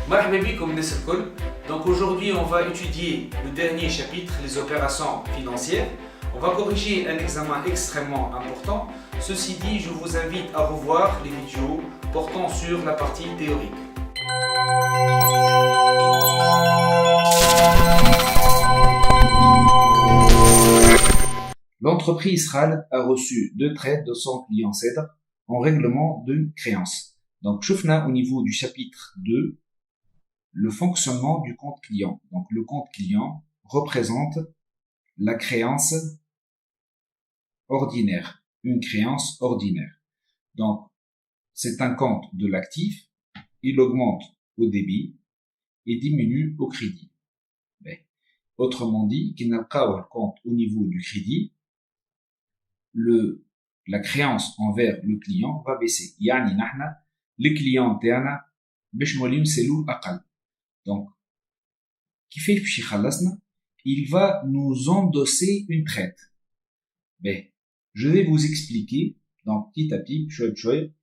مرحبا بكم الناس الكل. Donc aujourd'hui on va étudier le dernier chapitre, les opérations financières. On va corriger un examen extrêmement important. Ceci dit, je vous invite à revoir les vidéos portant sur la partie théorique. L'entreprise Khaled a reçu deux traites de son client Cèdre en règlement d'une créance. Donc, شفنا au niveau du chapitre 2 le fonctionnement du compte client. Donc, le compte client représente la créance ordinaire, une créance ordinaire. Donc, c'est un compte de l'actif, il augmente au débit et diminue au crédit. Mais, autrement dit, qu'il n'a pas un compte au niveau du crédit, la créance envers le client va baisser. يعني نحن les clients تاعنا باش نوليو نسالو اقل. Donc كيفاش باش يخلصنا؟ Il va nous endosser une traite. Ben, je vais vous expliquer donc petit à petit, شوي بشوي.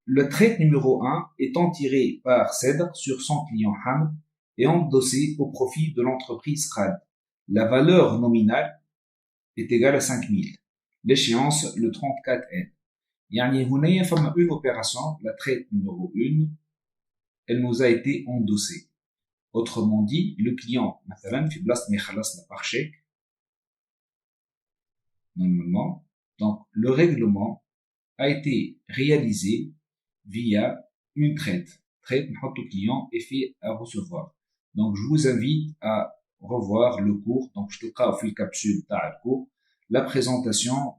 Le traite numéro 1 étant tiré par Cèdre sur son client Hamd et endossé au profit de l'entreprise Khaled. La valeur nominale est égale à 5000. L'échéance le 34N. يعني هنا فما une opération, la traite numéro 1, elle nous a été endossée. Autrement dit, le client, مثلا في بلاصة ما يخلصنا par chèque, normalement, donc le règlement a été réalisé via une traite. Traite نحطو client effet à recevoir. Donc je vous invite à revoir le cours. Donc je te تلقاو في الكابسول تاع الcours la présentation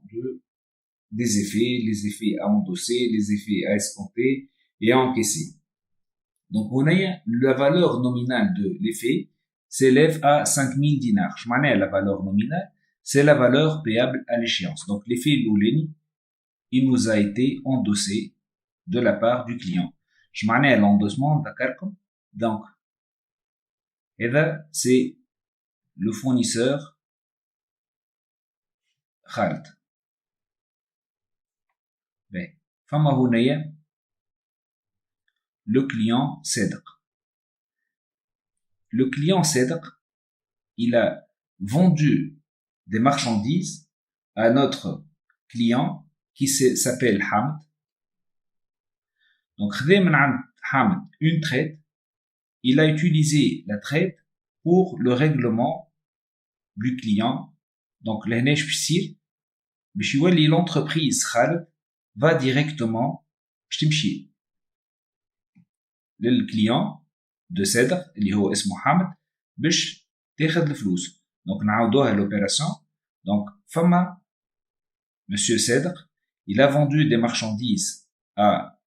des effets, les effets à endosser, les effets à escompter et à encaisser. Donc, on a la valeur nominale de l'effet s'élève à 5000 dinars. Je m'en ai la valeur nominale, c'est la valeur payable à l'échéance. Donc, l'effet Louleni, il nous a été endossé de la part du client. Je m'en ai l'endossement, d'accord? Donc, et là, c'est le fournisseur Khaled. Ben, fama hunaya, le client Cèdre. Le client Cèdre, il a vendu des marchandises à notre client qui s'appelle Hamd. Donc, Hamd une traite, il a utilisé la traite pour le règlement du client. Donc, l'entreprise Khaled va directement le client de Cèdre, اللي هو اسمه حامد, باش تاخذ الفلوس. Donc نعاودوها l'opération. Donc فما Monsieur Cèdre, il a vendu des marchandises à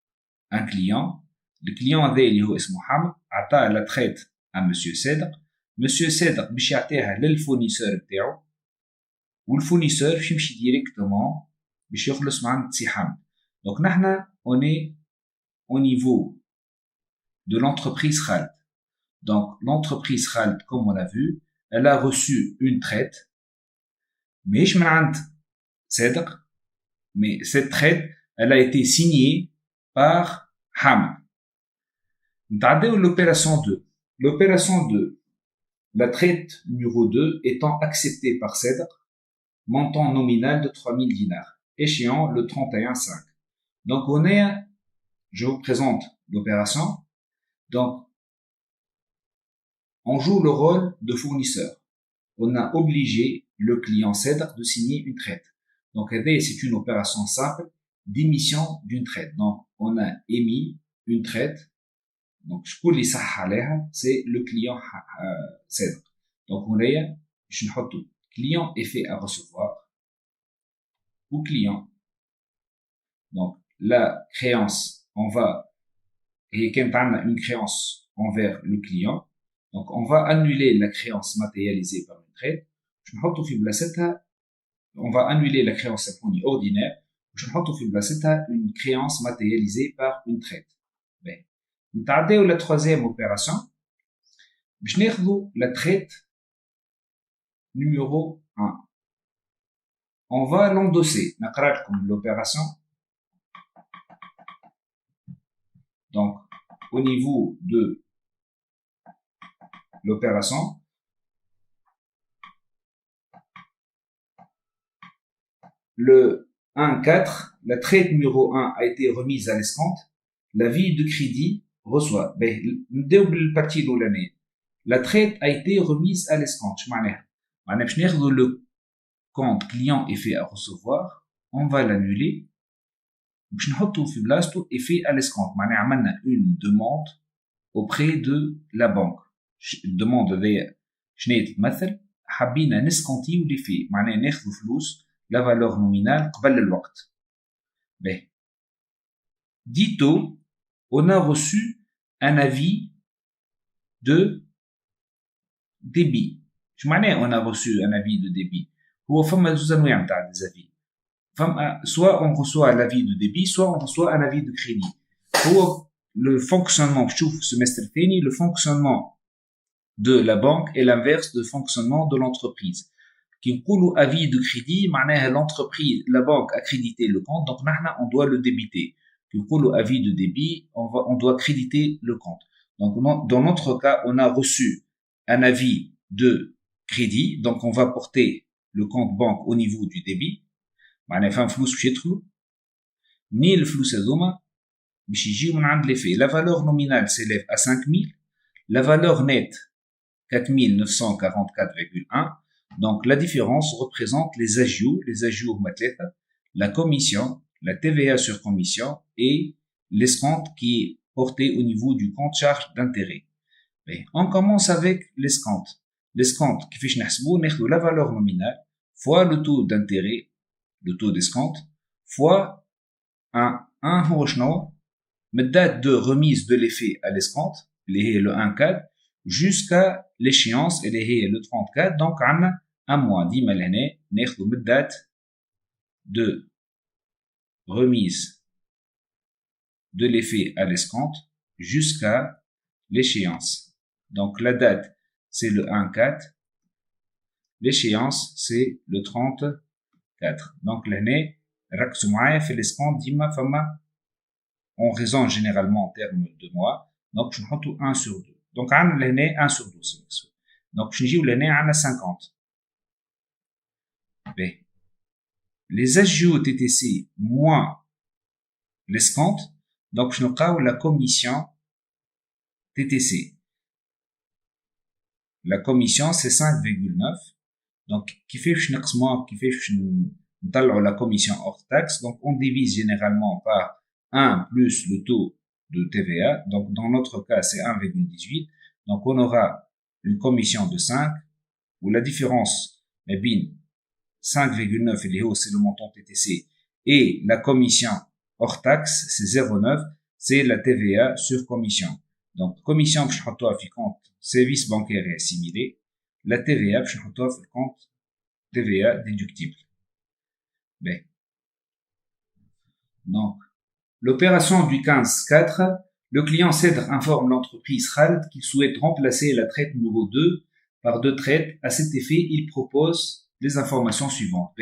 un client. Le client هذا اللي هو اسمه حامد عطى la traite à Monsieur Cèdre. Monsieur Cèdre باش يعطيها للفونيسور بتاعو, والفونيسور باش يمشي directement باش يخلص مع سي حامد. Donc نحنا on est au niveau de l'entreprise Khaled. Donc, l'entreprise Khaled, comme on a vu, elle a reçu une traite, mais Cèdre, mais cette traite, elle a été signée par Hamd. L'opération 2. L'opération 2, la traite numéro 2 étant acceptée par Cèdre, montant nominal de 3000 dinars, échéant le 31/5. Donc, je vous présente l'opération. Donc, on joue le rôle de fournisseur. On a obligé le client Cèdre de signer une traite. Donc, c'est une opération simple d'émission d'une traite. Donc, on a émis une traite. Donc, c'est le client Cèdre. Donc, on a client effet à recevoir ou client. Donc, la créance, on va, et quand on a une créance envers le client, donc on va annuler la créance matérialisée par une traite. On va annuler la créance ordinaire. Une créance matérialisée par une traite. نتعداو la troisième opération. باش ناخذوا la traite numéro 1. On va l'endosser. نقرا لكم l'opération. Donc, au niveau de l'opération. Le 1.4, la traite numéro 1 a été remise à l'escompte. L'avis de crédit reçoit. La traite a été remise à l'escompte. Le compte client effet à recevoir, on va l'annuler. Effet à l'escompte. Une demande auprès de la banque. Demande de حابين نسكونتيو لي في معناها ناخذ فلوس la valeur nominale قبل الوقت. Dito, on a reçu un avis de débit. Je معناه on a reçu un avis de débit. هو فما زوج انواع نتاع des avis. فما soit on reçoit l'avis de débit, soit on reçoit un avis de crédit. هو le fonctionnement شوف semestre الثاني le fonctionnement de la banque est l'inverse du fonctionnement de l'entreprise. Qui نقولوا avis de crédit معناها l'entreprise la banque a crédité le compte donc نحنا on doit le débiter. Qui نقولوا avis de débit on doit créditer le compte. Donc dans notre cas on a reçu un avis de crédit donc on va porter le compte banque au niveau du débit. معناها فهم فلوس باش يدخلوا منين الفلوس هذوما باش يجيو من عند لي في. La valeur nominale s'élève à 5000, la valeur nette 4944,1. Donc, la différence représente les agios la commission, la TVA sur commission et l'escompte qui est porté au niveau du compte charge d'intérêt. On commence avec l'escompte. L'escompte, qui fait la valeur nominale fois le taux d'intérêt, le taux d'escompte, fois un date de remise de l'effet à l'escompte, le 1,4, jusqu'à l'échéance, elle est le 34, donc on a un mois, ديما لهنا ناخذوا من date de remise de l'effet à l'escompte jusqu'à l'échéance. Donc la date c'est le 1,4, l'échéance c'est le 34. Donc لهنا ركزوا معايا في l'escompte ديما فما on raisonne généralement en termes de mois, donc je نحطوا 1 sur 2. Donc عندنا لهنا 1 sur 12. Donc je نجيو لهنا عندنا 50. Les agios TTC moins l'escompte, donc je نلقاو la commission TTC. La commission c'est 5,9. Donc كيفاش نقسموها كيفاش نطلعوا la commission hors taxe. Donc on divise généralement par 1 plus le taux de TVA. Donc dans notre cas c'est 1,18. Donc on aura une commission de 5 où la différence est bien 5,9 et c'est le montant TTC et la commission hors taxe c'est 0,9, c'est la TVA sur commission. Donc commission باش نحطوها في compte service bancaire et assimilé, la TVA باش نحطوها في compte TVA déductible. Donc l'opération du 15.4, le client Cèdre informe l'entreprise Khald qu'il souhaite remplacer la traite numéro 2 par 2 traites. À cet effet, il propose les informations suivantes.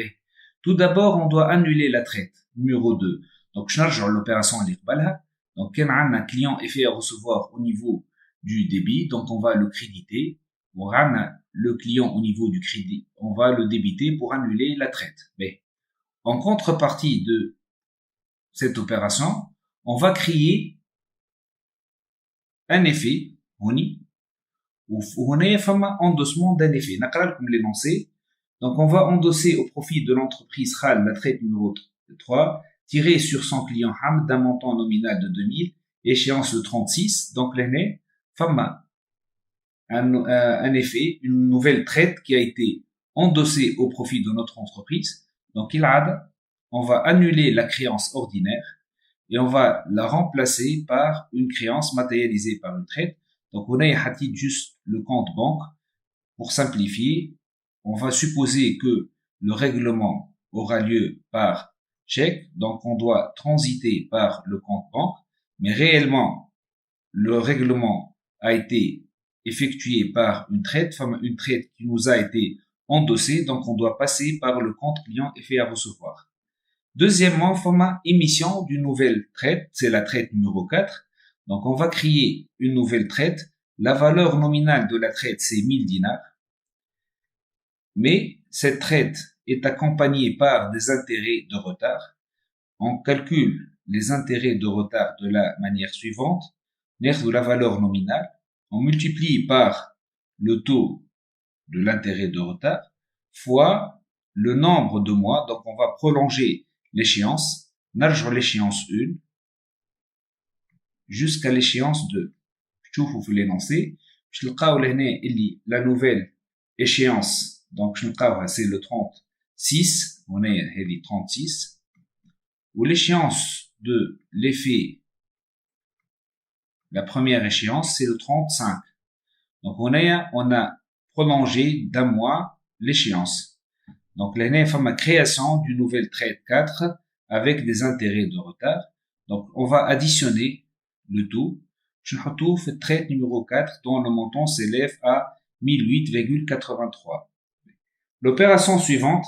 Tout d'abord, on doit annuler la traite numéro 2. Donc, je charge l'opération à l'Iqbalha. Donc, quand on a un client effet à recevoir au niveau du débit, donc on va le créditer. On a le client au niveau du crédit, on va le débiter pour annuler la traite. En contrepartie de cette opération, on va créer un effet, on est endossement d'un effet. L'énoncé. Donc, on va endosser au profit de l'entreprise Khal la traite numéro 3, tirée sur son client Ham d'un montant nominal de 2000, échéance de 36. Donc, l'année, un effet, une nouvelle traite qui a été endossée au profit de notre entreprise. Donc, on va annuler la créance ordinaire et on va la remplacer par une créance matérialisée par une traite. Donc, on a juste le compte banque. Pour simplifier, on va supposer que le règlement aura lieu par chèque. Donc, on doit transiter par le compte banque. Mais réellement, le règlement a été effectué par une traite qui nous a été endossée. Donc, on doit passer par le compte client effet à recevoir. Deuxièmement, émission d'une nouvelle traite. C'est la traite numéro 4. Donc, on va créer une nouvelle traite La valeur nominale de la traite, c'est 1000 dinars. Mais cette traite est accompagnée par des intérêts de retard. On calcule les intérêts de retard de la manière suivante. De la valeur nominale, on multiplie par le taux de l'intérêt de retard fois le nombre de mois. Donc on va prolonger l'échéance, نرجع l'échéance 1 jusqu'à l'échéance 2. تشوفوا في l'énoncé باش نلقاو لهنا اللي la nouvelle échéance donc باش نلقاوها c'est le 36 هنايا هذه 36 ou l'échéance de l'effet la première échéance c'est le 35. Donc on a prolongé d'un mois l'échéance. Donc là il y a ma création d'une nouvelle traite 4 avec des intérêts de retard. Donc on va additionner le tout. Je retrouve la traite numéro 4 dont le montant s'élève à 1008,83. L'opération suivante,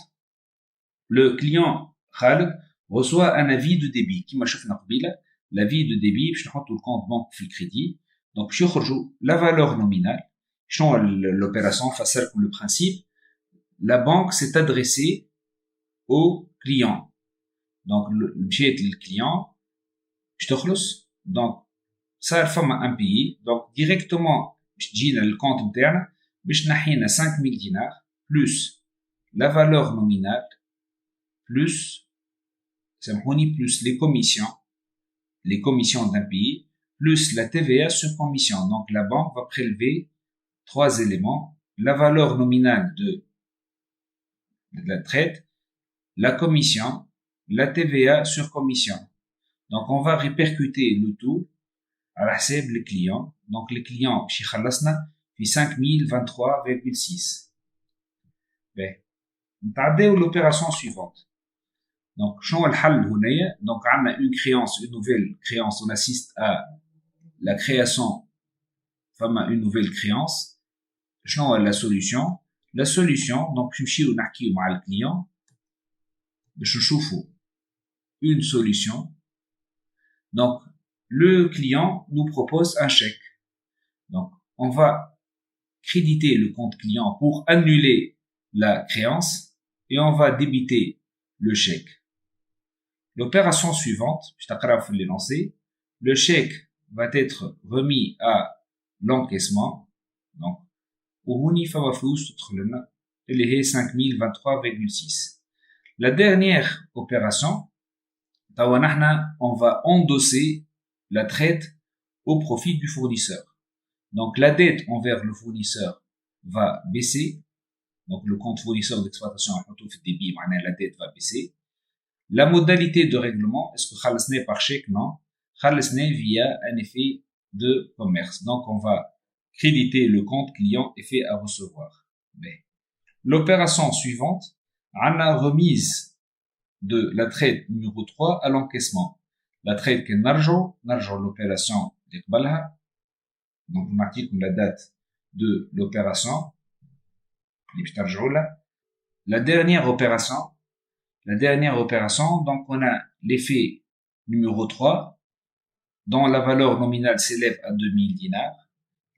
le client Khaled reçoit un avis de débit qui m'a شفنا قبيله. L'avis de débit باش نحطوا le compte banque في الكريدي. Donc باش يخرجوا la valeur nominale. شنو l'opération face comme le principe. La banque s'est adressée au client. Donc مشيت للكليون باش تخلص. Donc صار فما un pays. Donc directement باش تجينا الكونت نتاعنا باش نحينا 5000 دينار plus la valeur nominale plus سامحوني plus les commissions d'un pays plus la TVA sur commission. Donc la banque va prélever 3 éléments, la valeur nominale de la traite, la commission, la TVA sur commission. Donc on va répercuter le tout à la حساب le client. Donc le client باش يخلصنا في 5023,6. نتعداو l'opération suivante. Donc شنو الحل هنايا؟ Donc عندنا une créance, une nouvelle créance, on assiste à la création فما une nouvelle créance. شنو la solution? La solution, donc نمشيو نحكيو مع الكليون باش نشوفوا une solution. Donc le client nous propose un chèque. Donc on va créditer le compte client pour annuler la créance et on va débiter le chèque. L'opération suivante, je t'accroche les lancer, le chèque va être remis à l'encaissement. Donc, au Houni Fama Flous, il est 5023,6. La dernière opération, on va endosser la traite au profit du fournisseur. Donc, la dette envers le fournisseur va baisser. Donc, le compte fournisseur d'exploitation, la dette va baisser. La modalité de règlement, est-ce que khalsné par chèque? Non. Khalsné via un effet de commerce. Donc, on va créditer le compte client effet à recevoir. L'opération suivante, on a remise de la traite numéro 3 à l'encaissement. La traite qui est narjo l'opération d'Ekbalha. Donc, on marque la date de l'opération. La dernière opération, donc on a l'effet numéro 3, dont la valeur nominale s'élève à 2000 dinars.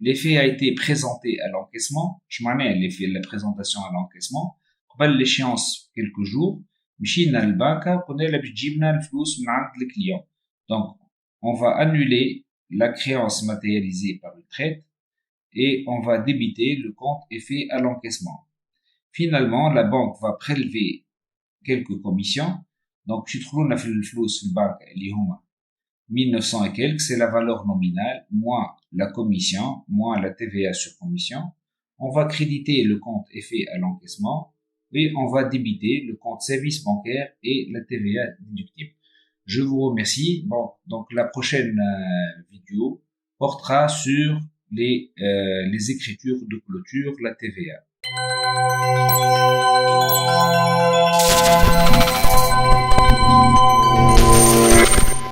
L'effet a été présenté à l'encaissement. Je m'en ai l'effet de la présentation à l'encaissement. قبل l'échéance quelques jours. مشينا للبنكة وقلنا لها باش تجيبنا الفلوس من عند الكليون. Donc, on va annuler la créance matérialisée par le traite et on va débiter le compte effet à l'encaissement. Finalement, la banque va prélever quelques commissions. Donc, je trouve qu'on a fait le flou sur le banque, 1900 et quelques, c'est la valeur nominale, moins la commission, moins la TVA sur commission. On va créditer le compte effet à l'encaissement et on va débiter le compte service bancaire et la TVA déductible. Je vous remercie. Bon, donc la prochaine vidéo portera sur les écritures de clôture, la TVA. Thank you.